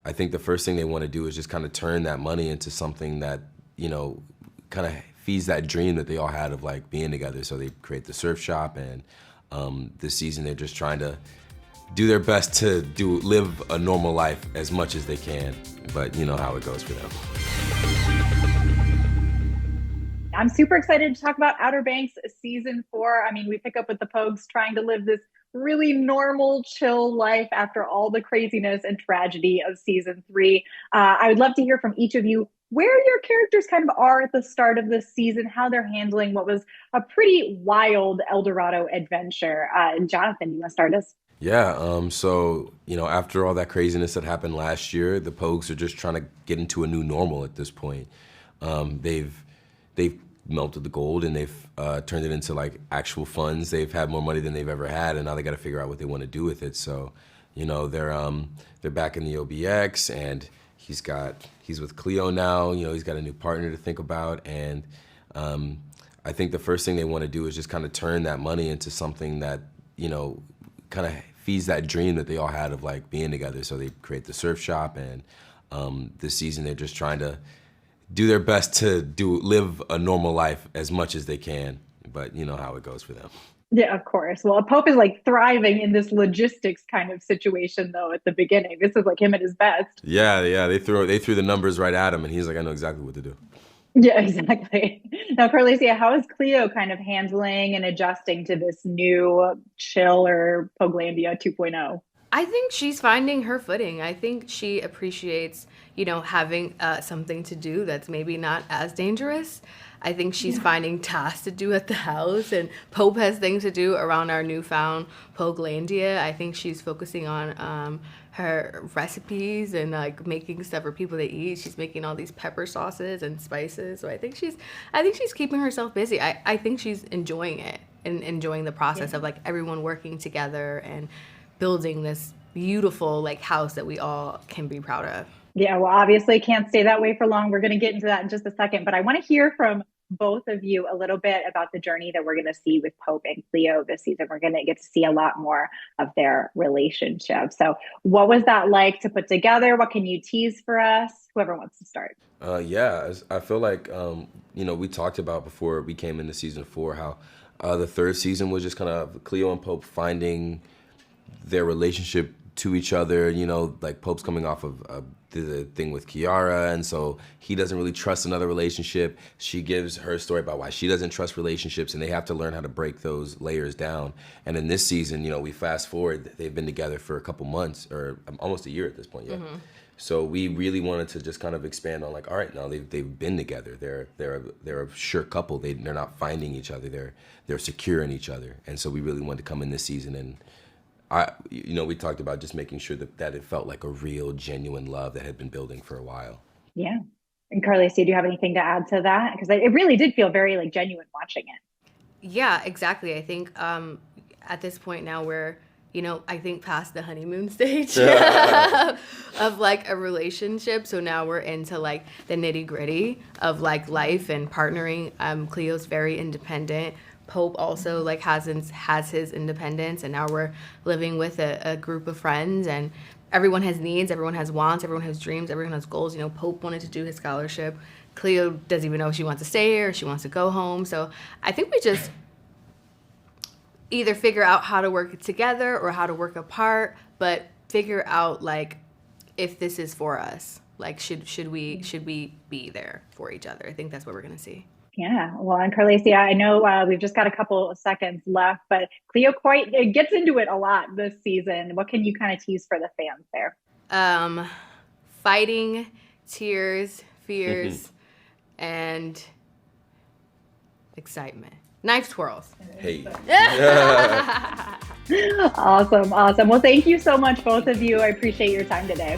I think the first thing they want to do is just kind of turn that money into something that, kind of feeds that dream that they all had of like being together. So they create the surf shop, and this season they're just trying to do their best to live a normal life as much as they can. But you know how it goes for them. I'm super excited to talk about Outer Banks season 4. I mean, we pick up with the Pogues trying to live this really normal, chill life after all the craziness and tragedy of season 3. I would love to hear from each of you where your characters kind of are at the start of this season, how they're handling what was a pretty wild El Dorado adventure. Jonathan, you want to start us? Yeah, so, after all that craziness that happened last year, the Pogues are just trying to get into a new normal at this point. They've melted the gold, and they've turned it into like actual funds. They've had more money than they've ever had, and now they got to figure out what they want to do with it. So, they're back in the OBX, and he's with Cleo now. He's got a new partner to think about, and I think the first thing they want to do is just kind of turn that money into something that kind of feeds that dream that they all had of like being together. So they create the surf shop, and this season they're just trying to do their best to live a normal life as much as they can. But you know how it goes for them. Yeah, of course. Well, Pope is like thriving in this logistics kind of situation, though, at the beginning. This is like him at his best. Yeah. They threw the numbers right at him, and he's like, I know exactly what to do. Yeah, exactly. Now, Carlacia, how is Cleo kind of handling and adjusting to this new chill or Poglandia 2.0? I think she's finding her footing. I think she appreciates, having something to do that's maybe not as dangerous. I think she's finding tasks to do at the house, and Pope has things to do around our newfound Poglandia. I think she's focusing on her recipes and like making stuff for people to eat. She's making all these pepper sauces and spices. So I think she's keeping herself busy. I think she's enjoying it and enjoying the process of like everyone working together and building this beautiful like house that we all can be proud of. Yeah, well, obviously can't stay that way for long. We're going to get into that in just a second, but I want to hear from both of you a little bit about the journey that we're going to see with Pope and Cleo this season. We're going to get to see a lot more of their relationship. So, what was that like to put together? What can you tease for us? Whoever wants to start. Yeah, I feel like we talked about before we came into season 4 how the third season was just kind of Cleo and Pope finding their relationship to each other. Like Pope's coming off of the thing with Kiara, and so he doesn't really trust another relationship. She gives her story about why she doesn't trust relationships, and they have to learn how to break those layers down. And in this season, we fast forward, they've been together for a couple months, or almost a year at this point, yeah. Mm-hmm. So we really wanted to just kind of expand on like, all right, now they've been together. They're a sure couple. They're not finding each other. They're secure in each other. And so we really wanted to come in this season, and we talked about just making sure that it felt like a real, genuine love that had been building for a while. Yeah. And Carlacia, do you have anything to add to that? Because it really did feel very like genuine watching it. Yeah, exactly. I think at this point now we're, I think past the honeymoon stage of like a relationship. So now we're into like the nitty gritty of like life and partnering. Cleo's very independent. Pope also like has his independence, and now we're living with a group of friends, and everyone has needs, everyone has wants, everyone has dreams, everyone has goals. Pope wanted to do his scholarship. Cleo doesn't even know if she wants to stay here or she wants to go home. So I think we just either figure out how to work together or how to work apart, but figure out like if this is for us. Like should we be there for each other? I think that's what we're gonna see. Yeah, well, and Carlacia, I know we've just got a couple of seconds left, but Cleo it gets into it a lot this season. What can you kind of tease for the fans there? Fighting, tears, fears, and excitement. Knife twirls. Hey. Awesome. Well, thank you so much, both of you. I appreciate your time today.